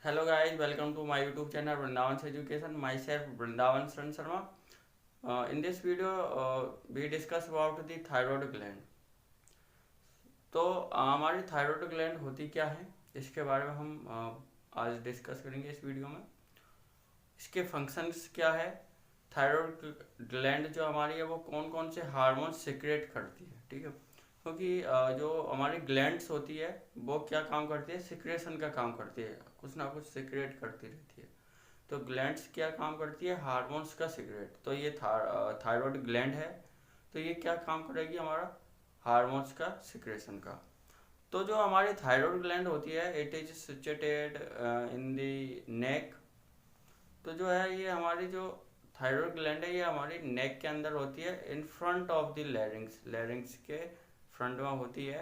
Hello guys, welcome to my YouTube channel Vrindavan's Education. Myself Vrindavan Saran Sharma. In this video, we discuss about the thyroid gland. तो हमारी thyroid gland होती क्या है, इसके बारे में हम आज डिस्कस करेंगे इस वीडियो में। इसके फंक्शंस क्या है, थायराइड ग्लैंड जो हमारी है वो कौन कौन से हार्मोन सिक्रेट करती है, ठीक है। क्योंकि जो हमारी ग्लैंड्स होती है वो क्या काम करती है, सिक्रेशन का काम करती है, कुछ ना कुछ सिक्रेट करती रहती है। तो ग्लैंड्स क्या काम करती है, हार्मोन्स का सिक्रेट। तो ये थायराइड ग्लैंड है, तो ये क्या काम करेगी, हमारा हार्मोन्स का सिक्रेशन का। तो जो हमारी थायराइड ग्लैंड होती है, it is situated in the neck. तो जो है ये हमारी जो थायराइड ग्लैंड है ये हमारी नेक के अंदर होती है, in front of the larynx, लैरिंग्स के फ्रंट में होती है,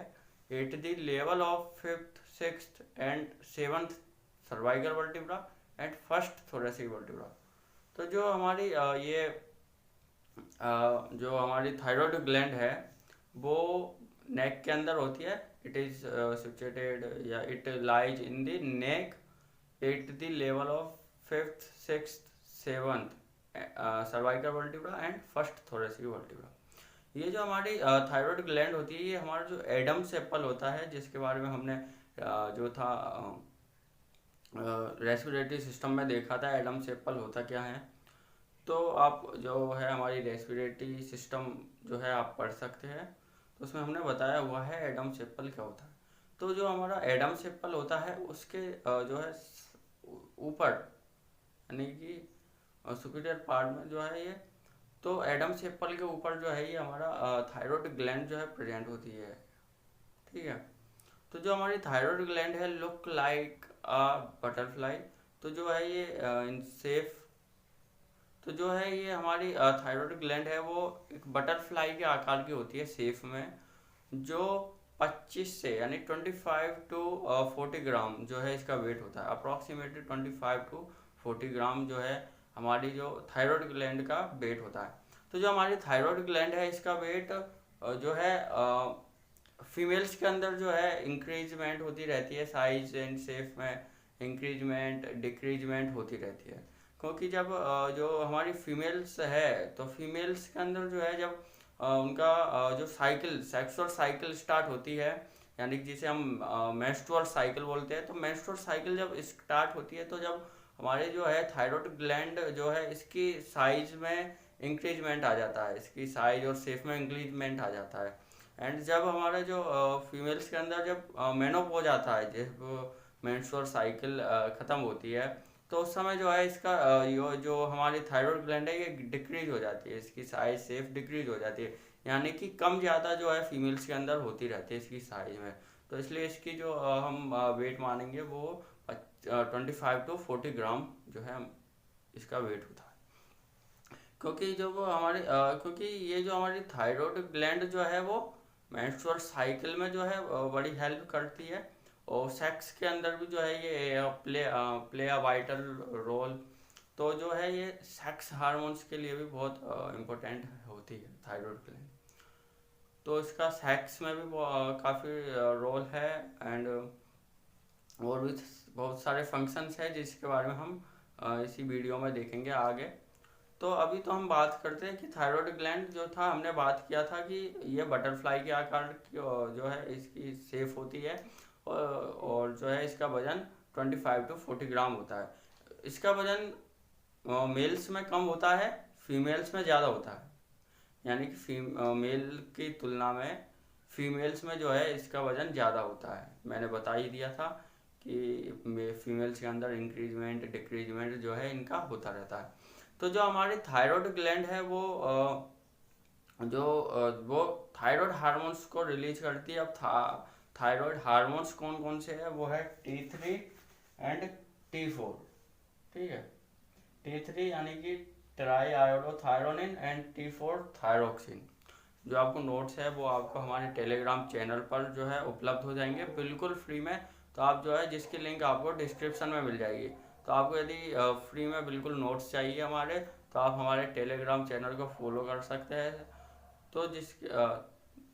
at the level of fifth sixth and seventh cervical vertebra and first thoracic vertebra. तो जो हमारी जो हमारी थायराइड ग्लैंड है वो नेक के अंदर होती है। इट इज सिचुएटेड या it lies in the neck at the level of fifth sixth seventh cervical vertebra and first thoracic vertebra. ये जो हमारी थायराइड ग्लैंड होती है ये हमारा जो एडम्स एप्पल होता है, जिसके बारे में हमने जो था रेस्पिरेटरी सिस्टम में देखा था, एडम्स एप्पल होता क्या है। तो आप जो है हमारी रेस्पिरेटरी सिस्टम जो है आप पढ़ सकते हैं, तो उसमें हमने बताया हुआ है एडम्स एप्पल क्या होता है। तो जो हमारा एडम्स एप्पल होता है उसके जो है ऊपर यानी कि सुपीरियर पार्ट में जो है ये, तो एडम्स एप्पल के ऊपर जो है ये हमारा थायराइड ग्लैंड जो है प्रेजेंट होती है, ठीक है। तो जो हमारी थायराइड ग्लैंड है लुक लाइक अ बटरफ्लाई। तो जो है ये इन सेफ, तो जो है ये हमारी थायराइड ग्लैंड है वो एक बटरफ्लाई के आकार की होती है सेफ में, जो 25 से यानी 25 टू 40 ग्राम जो है इसका वेट होता है। अप्रॉक्सीमेटली 25 टू 40 ग्राम जो है हमारी जो थायराइड ग्लैंड का वेट होता है। तो जो हमारी थायराइड ग्लैंड है इसका वेट जो है फीमेल्स के अंदर जो है इंक्रीजमेंट होती रहती है, साइज एंड शेप में इंक्रीजमेंट डिक्रीजमेंट होती रहती है। क्योंकि जब जो हमारी फीमेल्स है तो फीमेल्स के अंदर जो है जब उनका जो साइकिल सेक्सुअल साइकिल स्टार्ट होती है, यानी कि जिसे हम मेंस्ट्रुअल साइकिल बोलते हैं, तो मेंस्ट्रुअल साइकिल जब स्टार्ट होती है तो जब हमारे जो है थायराइड ग्लैंड जो है इसकी साइज में इंक्रीजमेंट आ जाता है, इसकी साइज और शेप में इंक्रीजमेंट आ जाता है। एंड जब हमारे जो फीमेल्स के अंदर जब मेनोपॉज आता है, जब मेंस्ट्रुअल साइकिल ख़त्म होती है, तो उस समय जो है इसका जो हमारी थायराइड ग्लैंड है ये डिक्रीज हो जाती है, इसकी साइज शेप डिक्रीज हो जाती है, यानी कि कम ज़्यादा जो है फीमेल्स के अंदर होती रहती है इसकी साइज में। तो इसलिए इसकी जो हम वेट मानेंगे वो 25 टू 40 ग्राम जो है इसका वेट होता है। क्योंकि जो वो हमारे क्योंकि ये जो हमारी थायराइड ग्लैंड जो है वो मेंस्ट्रुअल साइकिल में जो है बड़ी हेल्प करती है, और सेक्स के अंदर भी जो है ये प्ले अ वाइटल रोल। तो जो है ये सेक्स हार्मोन्स के लिए भी बहुत इम्पोर्टेंट होती है थायराइड ग्लैंड। तो इसका सेक्स में भी काफ़ी रोल है, एंड और भी बहुत सारे फंक्शंस हैं जिसके बारे में हम इसी वीडियो में देखेंगे आगे। तो अभी तो हम बात करते हैं कि थायराइड ग्लैंड जो था, हमने बात किया था कि ये बटरफ्लाई के आकार की जो है इसकी शेप होती है, और जो है इसका वजन 25 टू 40 ग्राम होता है। इसका वजन मेल्स में कम होता है, फीमेल्स में ज़्यादा होता है, यानी कि मेल की तुलना में फीमेल्स में जो है इसका वजन ज़्यादा होता है। मैंने बता ही दिया था कि फीमेल्स के अंदर इंक्रीजमेंट डिक्रीजमेंट जो है इनका होता रहता है। तो जो हमारी थायराइड ग्लैंड है वो वो थायराइड हार्मोन्स को रिलीज करती है। अब थायराइड हार्मोन्स कौन कौन से है, वो है T3 एंड T4, ठीक है। T3 यानी कि try iodothyronine and T4 thyroxine. जो आपको नोट्स है वो आपको हमारे टेलीग्राम चैनल पर जो है उपलब्ध हो जाएंगे बिल्कुल फ्री में। तो आप जो है जिसकी लिंक आपको डिस्क्रिप्शन में मिल जाएगी। तो आपको यदि फ्री में बिल्कुल नोट्स चाहिए हमारे, तो आप हमारे टेलीग्राम चैनल को फॉलो कर सकते हैं। तो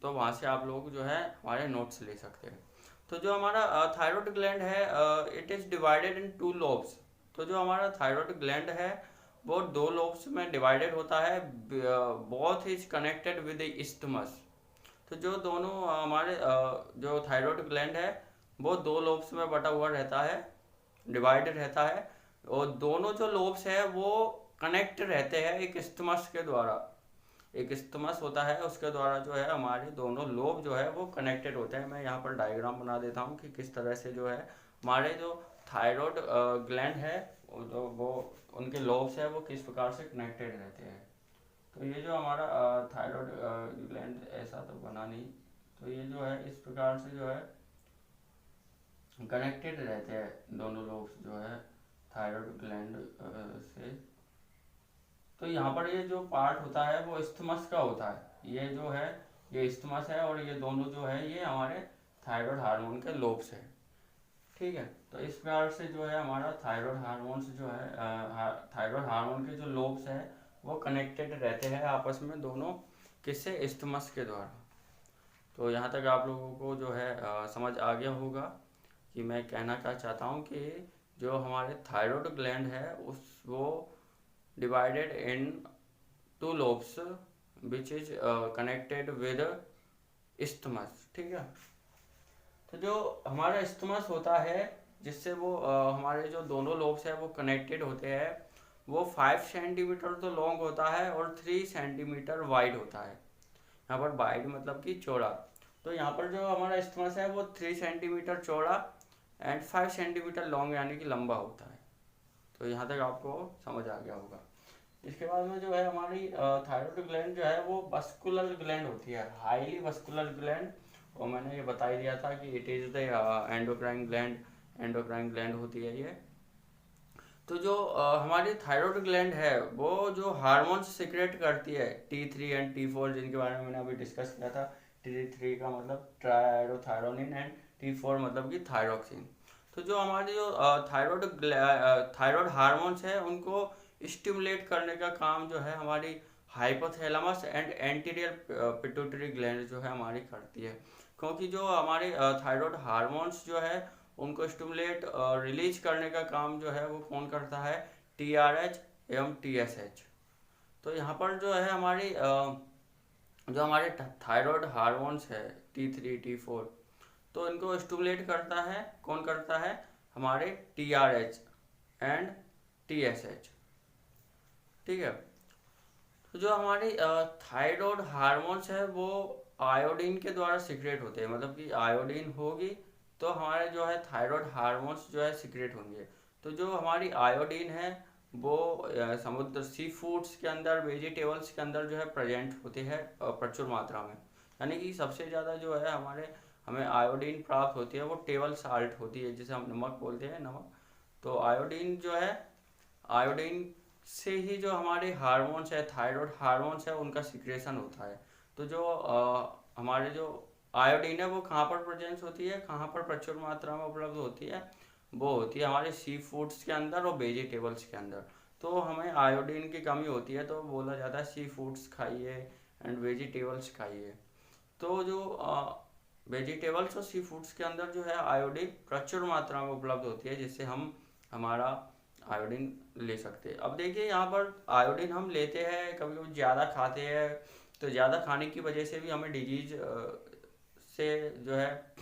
तो वहाँ से आप लोग जो है हमारे नोट्स ले सकते हैं। तो जो हमारा थायराइड ग्लैंड है it is divided in 2 lobes. तो जो हमारा थायराइड ग्लैंड है वो 2 लोब्स में डिवाइडेड होता है। Both is connected with the isthmus. तो जो दोनों हमारे जो थायराइड ग्लैंड है वो 2 लोब्स में बटा हुआ रहता है, डिवाइडेड रहता है, और दोनों जो लोब्स है वो कनेक्ट रहते हैं एक इस्थमस के द्वारा। एक इस्थमस होता है उसके द्वारा जो है हमारे दोनों लोब जो है वो कनेक्टेड होते हैं। मैं यहाँ पर डायग्राम बना देता हूँ कि किस तरह से जो है हमारे जो थायराइड ग्लैंड है वो उनके लोब्स है वो किस प्रकार से कनेक्टेड रहते हैं। तो ये जो हमारा थायराइड ग्लैंड ऐसा तो बना नहीं, तो ये जो है इस प्रकार से जो है कनेक्टेड रहते हैं दोनों लोब्स जो है थायराइड ग्लैंड से। तो यहाँ पर ये जो पार्ट होता है वो इस्थमस का होता है। ये जो है ये इस्थमस है और ये दोनों जो है ये हमारे थायराइड हार्मोन के लोब्स है। ठीक है, तो इस प्रकार से जो है हमारा थायराइड हार्मोन्स जो है थायराइड हार्मोन के जो लोब्स है वो कनेक्टेड रहते हैं आपस में दोनों, किससे, इस्थमस के द्वारा। तो यहाँ तक आप लोगों को जो है समझ आ गया होगा कि मैं कहना क्या चाहता हूँ कि जो हमारे थायराइड ग्लैंड है उस वो divided in 2 lobes which is connected with isthmus। ठीक है, तो जो हमारा isthmus होता है जिससे वो हमारे जो दोनों लोब्स है वो कनेक्टेड होते हैं, वो 5 सेंटीमीटर तो लॉन्ग होता है और 3 सेंटीमीटर वाइड होता है। यहाँ पर वाइड मतलब कि चौड़ा। तो यहाँ पर जो हमारा isthmus है वो 3 सेंटीमीटर चौड़ा एंड 5 सेंटीमीटर लॉन्ग यानी कि लंबा होता है। तो यहाँ तक आपको समझ आ गया होगा। इसके बाद में जो है हमारी थायराइड ग्लैंड जो है वो वस्कुलर ग्लैंड होती है, हाईली वस्कुलर ग्लैंड। और मैंने ये बता ही दिया था कि it is the endocrine gland, endocrine gland होती है ये। तो जो हमारी थायराइड ग्लैंड है वो जो हार्मोन्स सिक्रेट करती है T3 एंड T4, जिनके बारे में मैंने अभी डिस्कस किया था। T3 का मतलब ट्राइआयोडोथायरोनिन एंड T4 मतलब कि थायरोक्सिन। तो जो हमारे जो थायराइड हार्मोन्स है उनको स्टिमुलेट करने का काम जो है हमारी hypothalamus and anterior pituitary gland जो है हमारी करती है। क्योंकि जो हमारे थायराइड हार्मोन्स जो है उनको स्टिमुलेट रिलीज करने का काम जो है वो कौन करता है, TRH एवं TSH। तो यहाँ पर जो है हमारी जो हमारे थायराइड हार्मोन्स है T3 T4, तो इनको स्टिमुलेट करता है, कौन करता है, हमारे TRH एंड TSH। ठीक है, तो जो हमारी थायराइड हार्मोन्स है वो आयोडीन के द्वारा सिक्रेट होते हैं। मतलब कि आयोडीन होगी तो हमारे जो है थायराइड हार्मोन्स जो है सिक्रेट होंगे। तो जो हमारी आयोडीन है वो समुद्र सी फूड्स के अंदर, वेजिटेबल्स के अंदर जो है प्रेजेंट होती है प्रचुर मात्रा में। यानी कि सबसे ज़्यादा जो है हमें आयोडीन प्राप्त होती है वो टेबल साल्ट होती है, जिसे हम नमक बोलते हैं, नमक। तो आयोडीन जो है, आयोडीन से ही जो हमारे हार्मोन्स है, थायराइड हार्मोन्स है, उनका सिक्रेशन होता है। तो जो हमारे जो आयोडीन है वो कहाँ पर प्रेजेंस होती है, कहाँ पर प्रचुर मात्रा में उपलब्ध होती है, वो होती है हमारे सी फूड्स के अंदर और वेजिटेबल्स के अंदर। तो हमें आयोडीन की कमी होती है तो बोला जाता है सी फूड्स खाइए एंड वेजिटेबल्स खाइए। तो जो वेजिटेबल्स और सी फूड्स के अंदर जो है आयोडीन प्रचुर मात्रा में उपलब्ध होती है, जिससे हम हमारा आयोडीन ले सकते हैं। अब देखिए यहाँ पर आयोडीन हम लेते हैं, कभी कभी ज़्यादा खाते हैं, तो ज़्यादा खाने की वजह से भी हमें डिजीज से जो है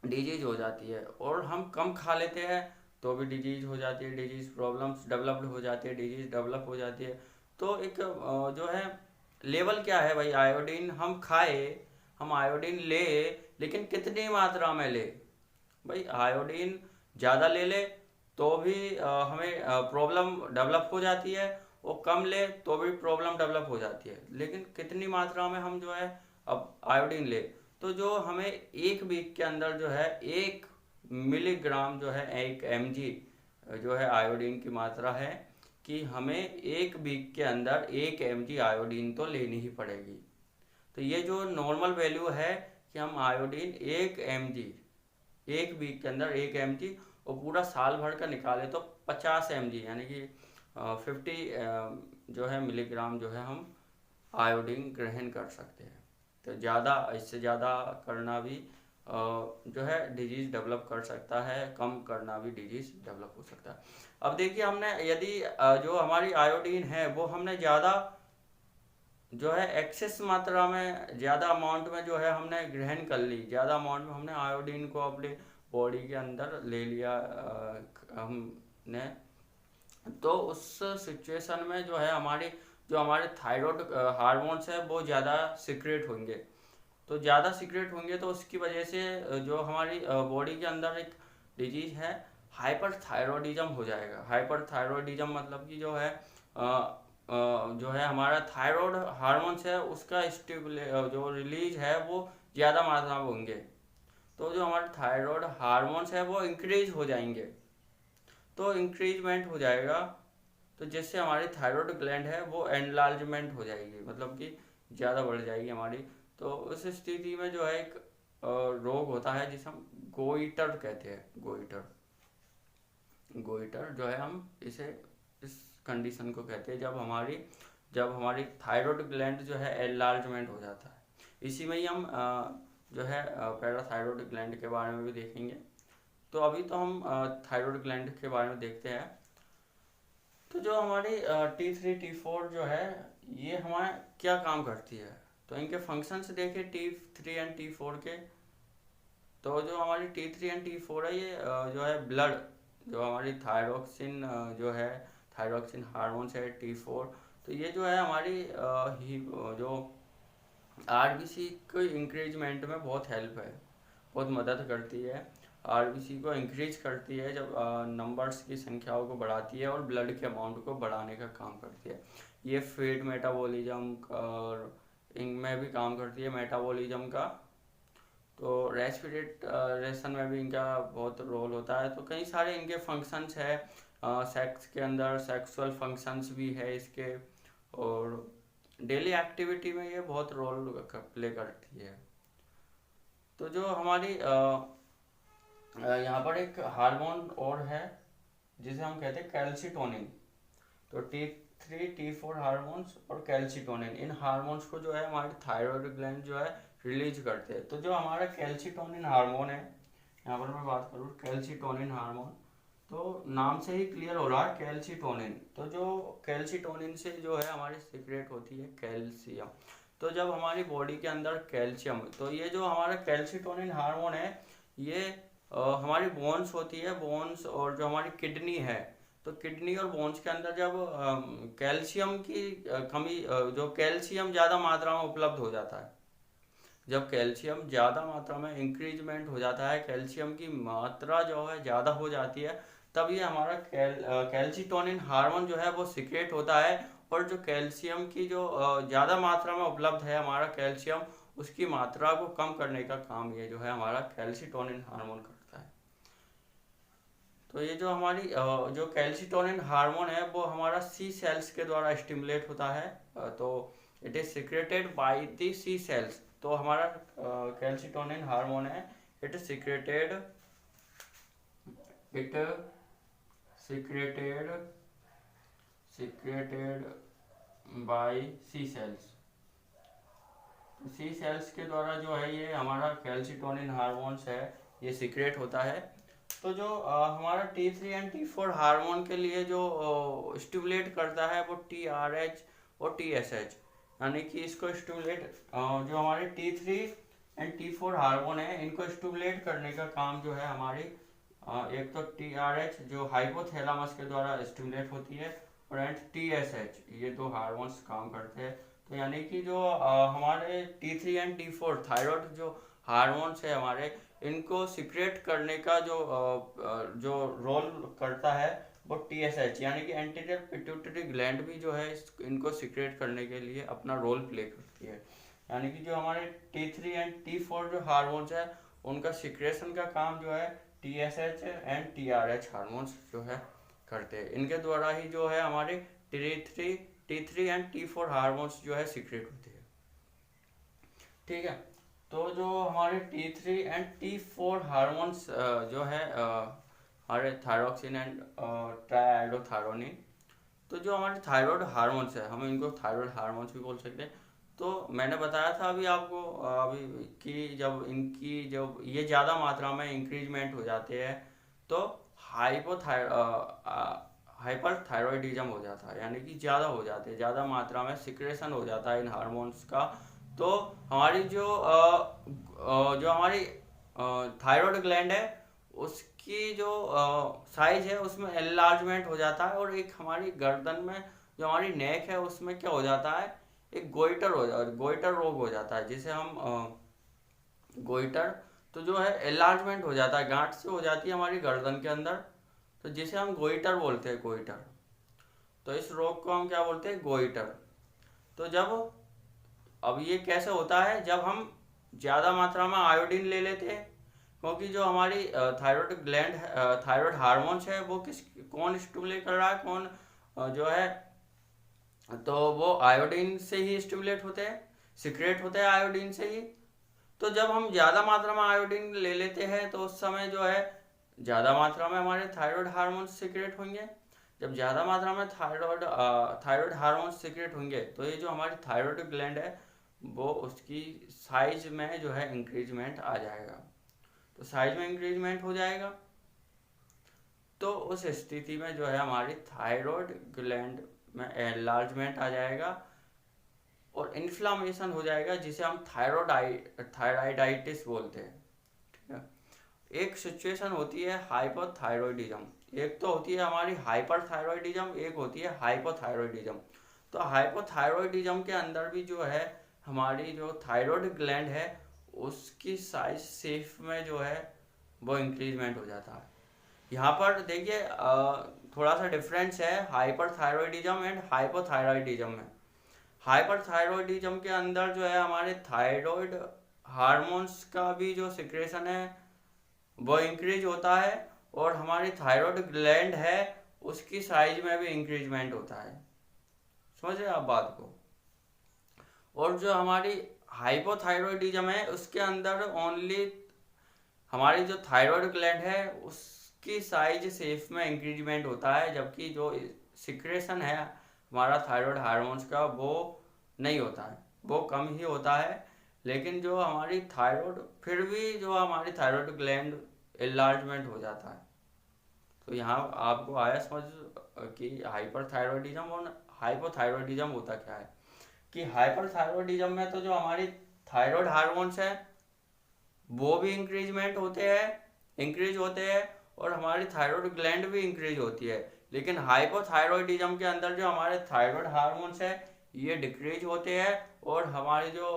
डिजीज हो जाती है, और हम कम खा लेते हैं तो भी डिजीज हो जाती है, डिजीज प्रॉब्लम्स डेवलप्ड हो जाती है, डिजीज डेवलप हो जाती है। तो एक जो है लेवल क्या है भाई, आयोडीन हम खाए, हम आयोडीन ले, लेकिन कितनी मात्रा में ले। भाई आयोडीन ज़्यादा ले ले तो भी हमें प्रॉब्लम डेवलप हो जाती है, और कम ले तो भी प्रॉब्लम डेवलप हो जाती है। लेकिन कितनी मात्रा में हम जो है अब आयोडीन ले, तो जो हमें 1 वीक के अंदर जो है 1 मिलीग्राम जो है 1 mg जो है आयोडीन की मात्रा है, कि हमें 1 वीक के अंदर 1 mg आयोडीन तो लेनी ही पड़ेगी। तो ये जो नॉर्मल वैल्यू है कि हम आयोडीन 1 mg 1 वीक के अंदर 1 mg, और पूरा साल भर का निकाले तो 50 mg यानी कि 50 जो है मिलीग्राम जो है हम आयोडीन ग्रहण कर सकते हैं। तो ज़्यादा, इससे ज़्यादा करना भी जो है डिजीज डेवलप कर सकता है, कम करना भी डिजीज डेवलप हो सकता है। अब देखिए हमने यदि जो हमारी आयोडीन है वो हमने ज़्यादा जो है एक्सेस मात्रा में, ज़्यादा अमाउंट में जो है हमने ग्रहण कर ली, ज़्यादा अमाउंट में हमने आयोडीन को अपने बॉडी के अंदर ले लिया हमने, तो उस सिचुएशन में जो है हमारे थायराइड हार्मोन्स है वो ज़्यादा सिक्रेट होंगे। तो ज़्यादा सीक्रेट होंगे तो उसकी वजह से जो हमारी बॉडी के अंदर एक डिजीज है हाइपरथायरॉयडिज्म हो जाएगा। हाइपरथायरॉयडिज्म मतलब कि जो है जो है हमारा थायराइड हार्मोन्स है उसका जो रिलीज है वो ज़्यादा मात्रा में होंगे, तो जो हमारे थायराइड हार्मोन्स है वो इंक्रीज हो जाएंगे, तो इंक्रीजमेंट हो जाएगा, तो जिससे हमारी थायराइड ग्लैंड है वो एनलार्जमेंट हो जाएगी, मतलब कि ज़्यादा बढ़ जाएगी हमारी। तो उस स्थिति में जो है एक रोग होता है जिसे हम गोइटर कहते हैं। गोइटर गोइटर जो है हम इसे इस कंडीशन को कहते हैं जब हमारी थायराइड ग्लैंड जो है एनलार्जमेंट हो जाता है। इसी में ही हम जो है पैराथायराइड ग्लैंड के बारे में भी देखेंगे। तो अभी तो हम थायराइड ग्लैंड के बारे में देखते हैं। तो जो हमारी T3 T4 जो है ये हमारे क्या काम करती है, तो इनके फंक्शंस देखें T3 एंड T4 के। तो जो हमारी T3 एंड T4 है ये जो है ब्लड, जो हमारी थायरोक्सिन जो है थायरोक्सिन हार्मोन्स है T4, तो ये जो है हमारी जो आरबीसी को इंक्रीजमेंट में बहुत हेल्प है, बहुत मदद करती है। आरबीसी को इंक्रीज करती है जब नंबर्स की संख्याओं को बढ़ाती है और ब्लड के अमाउंट को बढ़ाने का काम करती है। ये फीड मेटाबॉलिज्म और इनमें भी काम करती है, मेटाबॉलिज्म का। तो रेस्पिरेशन में भी इनका बहुत रोल होता है। तो कई सारे इनके फंक्शंस है, सेक्स के अंदर सेक्सुअल फंक्शंस भी है इसके, और डेली एक्टिविटी में ये बहुत रोल प्ले करती है। तो जो हमारी यहाँ पर एक हार्मोन और है जिसे हम कहते हैं कैल्सिटोनिन। तो T3 T4 हार्मोन्स और कैल्सिटोनिन, इन हार्मोन्स को जो है हमारे थायराइड ग्लैंड जो है रिलीज करते हैं। तो जो हमारा कैल्सिटोनिन हार्मोन है, यहाँ पर मैं बात करूँ कैल्सिटोनिन हार्मोन, तो नाम से ही क्लियर हो रहा है कैल्सिटोनिन। तो जो कैल्सिटोनिन से जो है हमारी सीक्रेट होती है कैल्शियम। तो जब हमारी बॉडी के अंदर कैल्शियम, तो ये जो हमारा कैल्सिटोनिन हार्मोन है ये हमारी बोन्स होती है, बोन्स और जो हमारी किडनी है, तो किडनी और बोन्स के अंदर जब कैल्शियम की कमी, जो कैल्शियम ज़्यादा मात्रा में उपलब्ध हो जाता है, जब कैल्शियम ज़्यादा मात्रा में इंक्रीजमेंट हो जाता है, कैल्शियम की मात्रा जो है ज़्यादा हो जाती है, तब ये हमारा कैल्सिटोनिन हार्मोन जो है वो सिक्रेट होता है। और जो कैल्शियम की जो ज़्यादा मात्रा में उपलब्ध है हमारा कैल्शियम, उसकी मात्रा को कम करने का काम ये जो है हमारा कैल्सिटोनिन हार्मोन करता है। तो ये जो हमारी जो कैल्सिटोनिन हार्मोन है वो हमारा सी सेल्स के द्वारा स्टिमुलेट होता है। तो it is secreted by the C cells. तो हमारा कैल्सिटोनिन हार्मोन है, it is it secreted secreted by C cells. C cells के द्वारा जो है ये हमारा कैल्सिटोनिन हार्मोन्स है ये सिक्रेट होता है। तो जो हमारा T3 एंड T4 हार्मोन के लिए जो स्टिमुलेट करता है वो TRH और TSH, यानी कि इसको स्टिमुलेट जो हमारे T3 एंड T4 हार्मोन है इनको स्टिमुलेट करने का काम जो है हमारी एक तो TRH जो हाइपोथैलेमस के द्वारा स्टिमुलेट होती है, और एंड TSH, ये दो हार्मोन्स काम करते हैं। तो यानी कि जो हमारे T3 एंड T4 थायराइड जो हार्मोन्स है हमारे, इनको सिक्रेट करने का जो रोल करता है वो TSH, यानी कि एंटीरियर पिट्यूटरी ग्लैंड भी जो है इनको सिक्रेट करने के लिए अपना रोल प्ले करती है। यानी कि जो हमारे T3 एंड T4 जो हार्मोन्स है उनका सिक्रेशन का काम जो है TSH एंड TRH हार्मोन्स जो है करते हैं। इनके द्वारा ही जो है हमारे T3 एंड T4 हार्मोन्स जो है सिक्रेट होते हैं। ठीक है। तो जो हमारे T3 एंड T4 हार्मोन्स जो है हमारे थायरोक्सिन एंड ट्राइआयोडोथायरोनिन, तो जो हमारे थायराइड हार्मोन्स है हम इनको थायराइड हार्मोन्स भी बोल सकते हैं। तो मैंने बताया था अभी आपको अभी कि जब इनकी जब ये ज़्यादा मात्रा में इंक्रीजमेंट हो जाते हैं तो हाइपरथायरॉयडिज्म हो जाता है, यानी कि ज़्यादा हो जाते हैं, ज़्यादा मात्रा में सिक्रेशन हो जाता है इन हार्मोन्स का। तो हमारी जो हमारी थायराइड ग्लैंड है उसकी जो साइज है उसमें एनलार्जमेंट हो जाता है, और एक हमारी गर्दन में जो हमारी नेक है उसमें क्या हो जाता है, एक गोइटर रोग हो जाता है, जिसे हम गोइटर तो जो है एनलार्जमेंट हो जाता है, गांठ से हो जाती है हमारी गर्दन के अंदर, तो जिसे हम गोइटर बोलते हैं, गोइटर। तो इस रोग को हम क्या बोलते हैं, गोइटर। तो जब अब ये कैसे होता है, जब हम ज़्यादा मात्रा में आयोडीन ले लेते हैं, क्योंकि जो हमारी थायराइड ग्लैंड थायराइड हार्मोन्स है वो कौन स्टिमुलेट कर रहा है, कौन जो है, तो वो आयोडीन से ही स्टिमुलेट होते हैं, सिक्रेट होते हैं आयोडीन से ही। तो जब हम ज़्यादा मात्रा में आयोडीन ले लेते हैं तो उस समय जो है ज़्यादा मात्रा में हमारे थायराइड हार्मोन्स सिक्रेट होंगे। जब ज़्यादा मात्रा में थायराइड हार्मोन्स सिक्रेट होंगे तो ये जो हमारी थायराइड ग्लैंड है वो उसकी साइज में जो है इंक्रीजमेंट आ जाएगा। तो साइज में इंक्रीजमेंट हो जाएगा तो उस स्थिति में जो है हमारी थायराइड ग्लैंड में एनलार्जमेंट आ जाएगा और इन्फ्लामेशन हो जाएगा, जिसे हम थायराइडाइटिस बोलते हैं। ठीक है। एक सिचुएशन होती है हाइपोथायरॉयडिज्म, एक तो होती है हमारी हाइपरथायरॉयडिज्म, एक होती है हाइपोथायरॉयडिज्म। तो हाइपोथायरॉयडिज्म के अंदर भी जो है हमारी जो थायराइड ग्लैंड है उसकी साइज शेप में जो है वो इंक्रीजमेंट हो जाता है। यहाँ पर देखिए थोड़ा सा डिफरेंस है हाइपरथायरॉयडिज्म एंड हाइपोथायरॉयडिज्म में। हाइपरथायरॉयडिज्म के अंदर जो है हमारे थायराइड हार्मोन्स का भी जो सिक्रेशन है वो इंक्रीज होता है, और हमारी थायराइड ग्लैंड है उसकी साइज में भी इंक्रीजमेंट होता है। समझ रहे आप बात को। और जो हमारी हाइपोथायरॉयडिज्म है उसके अंदर ओनली हमारी जो थायराइड ग्लैंड है उसकी साइज शेप में इंक्रीजमेंट होता है, जबकि जो सिक्रेशन है हमारा थायराइड हार्मोन्स का वो नहीं होता है, वो कम ही होता है। लेकिन जो हमारी थायराइड फिर भी जो हमारी थायराइड ग्लैंड एनलार्जमेंट हो जाता है। तो यहाँ आपको आया समझ कि हाइपरथायरॉयडिज्म और हाइपोथायरॉयडिज्म होता क्या है। कि हाइपरथायरॉयडिज्म में तो जो हमारी थायराइड हार्मोन्स है वो भी इंक्रीज होते हैं और हमारी थायराइड ग्लैंड भी इंक्रीज होती है। लेकिन हाइपोथायरॉयडिज्म के अंदर जो हमारे थायराइड हार्मोन्स है ये डिक्रीज होते हैं और हमारी जो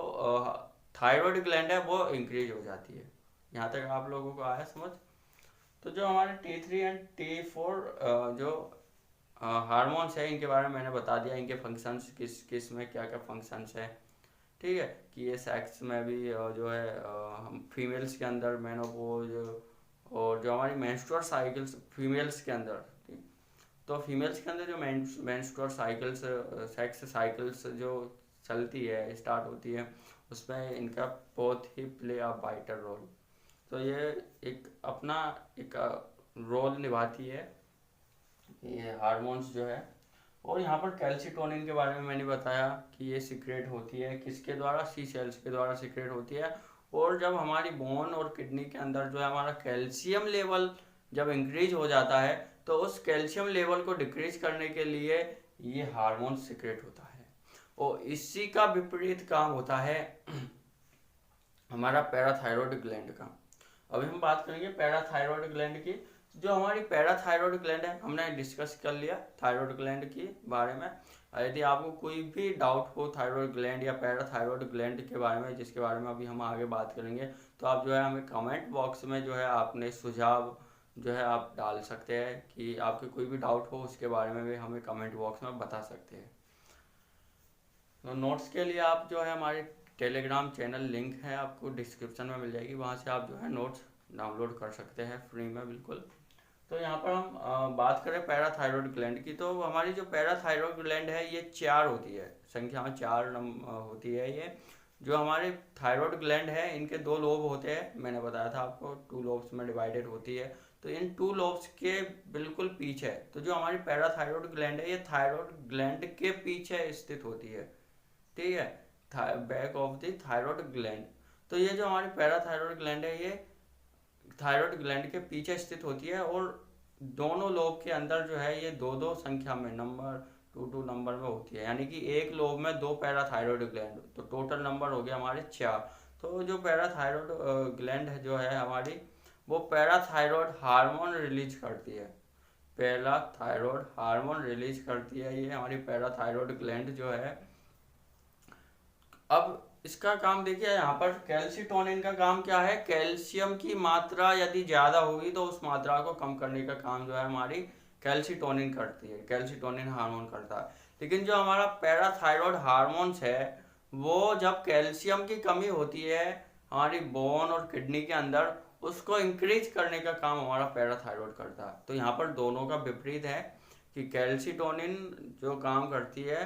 थायराइड ग्लैंड है वो इंक्रीज हो जाती है। यहाँ तक आप लोगों को आया समझ। तो जो हमारे T3 एंड T4 जो हार्मोन्स है इनके बारे में मैंने बता दिया, इनके फंक्शंस किस किस में क्या क्या फंक्शंस है। ठीक है। कि ये सेक्स में भी जो है हम फीमेल्स के अंदर मेनोपॉज, और जो हमारी मेंस्ट्रुअल साइकिल्स फीमेल्स के अंदर, ठीक, तो फीमेल्स के अंदर जो मेंस्ट्रुअल साइकिल्स सेक्स साइकिल्स जो चलती है स्टार्ट होती है उसमें इनका बहुत ही प्ले अ वाइटल रोल। तो ये एक अपना एक रोल निभाती है ये हार्मोन्स जो है। और यहाँ पर कैल्सिटोनिन के बारे में मैंने बताया कि ये सिक्रेट होती है किसके द्वारा, सी सेल्स के द्वारा सिक्रेट होती है। और जब हमारी बोन और किडनी के अंदर जो है हमारा कैल्शियम लेवल जब इंक्रीज हो जाता है तो उस कैल्शियम लेवल को डिक्रीज करने के लिए ये हार्मोन सिक्रेट होता है। और इसी का विपरीत काम होता है हमारा पैराथायरॉयड ग्लैंड का। अभी हम बात करेंगे पैराथायरॉयड ग्लैंड की। जो हमारी पैराथायरॉयड ग्लैंड है हमने डिस्कस कर लिया थायरॉयड ग्लैंड के बारे में। यदि आपको कोई भी डाउट हो थायरॉयड ग्लैंड या पैराथायरॉयड ग्लैंड के बारे में, जिसके बारे में अभी हम आगे बात करेंगे, तो आप जो है हमें कमेंट बॉक्स में जो है आपने सुझाव जो है आप डाल सकते हैं कि आपके कोई भी डाउट हो उसके बारे में भी हमें कमेंट बॉक्स में बता सकते हैं। तो नोट्स के लिए आप जो है हमारे टेलीग्राम चैनल लिंक है आपको डिस्क्रिप्शन में मिल जाएगी, वहाँ से आप जो है नोट्स डाउनलोड कर सकते हैं फ्री में बिल्कुल। तो यहाँ पर हम बात करें पैराथायरॉयड ग्लैंड की, तो हमारी जो पैराथायरॉयड ग्लैंड है ये 4 होती है, संख्या में 4 होती है। ये जो हमारे थायरॉयड ग्लैंड है इनके 2 लोब होते हैं, मैंने बताया था आपको 2 लोब्स में डिवाइडेड होती है। तो इन 2 लोब्स के बिल्कुल पीछे तो जो हमारी पैराथायरॉयड ग्लैंड है ये थायरॉयड ग्लैंड के पीछे स्थित होती है। ठीक है। Back of the thyroid gland. तो ये जो हमारी पैराथायरॉयड ग्लैंड है ये थायराइड ग्लैंड के पीछे स्थित होती है, और दोनों लोब के अंदर जो है ये दो दो संख्या में नंबर 2 नंबर में होती है, यानी कि एक लोब में 2 पैराथायरॉयड ग्लैंड, तो टोटल नंबर हो गया हमारे 4। तो जो पैराथायरॉयड ग्लैंड है जो है हमारी, वो पैराथायरॉयड हार्मोन रिलीज करती है। पैराथायरॉयड हार्मोन रिलीज करती है ये हमारी पैराथायरॉयड ग्लैंड जो है। अब इसका काम देखिए, यहाँ पर कैल्सिटोनिन का काम क्या है, कैल्शियम की मात्रा यदि ज़्यादा होगी तो उस मात्रा को कम करने का काम जो है हमारी कैल्सिटोनिन करती है, कैल्सिटोनिन हार्मोन करता है। लेकिन जो हमारा पैराथायरॉयड हार्मोन्स है, वो जब कैल्शियम की कमी होती है हमारी बोन और किडनी के अंदर, उसको इंक्रीज करने का काम हमारा पैराथायरॉयड करता है। तो यहाँ पर दोनों का विपरीत है कि कैल्सिटोनिन जो काम करती है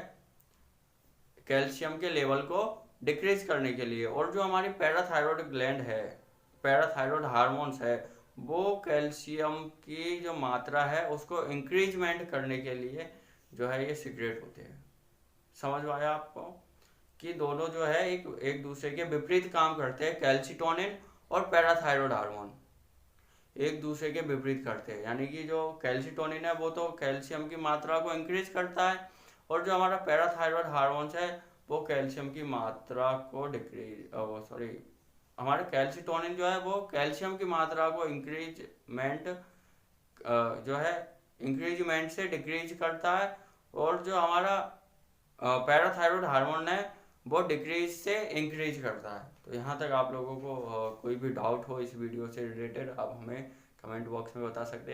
कैल्शियम के लेवल को डिक्रीज करने के लिए, और जो हमारी पैराथायरॉयड ग्लैंड है, पैराथायरॉयड हार्मोन्स है, वो कैल्शियम की जो मात्रा है उसको इंक्रीजमेंट करने के लिए जो है ये सीक्रेट होते हैं। समझ में आया आपको कि दोनों जो है एक एक दूसरे के विपरीत काम करते हैं, कैल्सिटोनिन और पैराथायरॉयड हार्मोन एक दूसरे के विपरीत करते हैं। यानी कि जो कैल्सिटोनिन है वो तो कैल्शियम की मात्रा को इंक्रीज करता है, और जो हमारा पैराथायरॉयड हार्मोन्स है वो कैल्शियम की मात्रा को हमारे कैल्सिटोनिन जो है वो कैल्शियम की मात्रा को इंक्रीजमेंट जो है इंक्रीजमेंट से डिक्रीज करता है, और जो हमारा पैराथायरॉयड हार्मोन है वो डिक्रीज से इंक्रीज करता है। तो यहाँ तक आप लोगों को कोई भी डाउट हो इस वीडियो से रिलेटेड, आप हमें कमेंट बॉक्स में बता सकते हैं।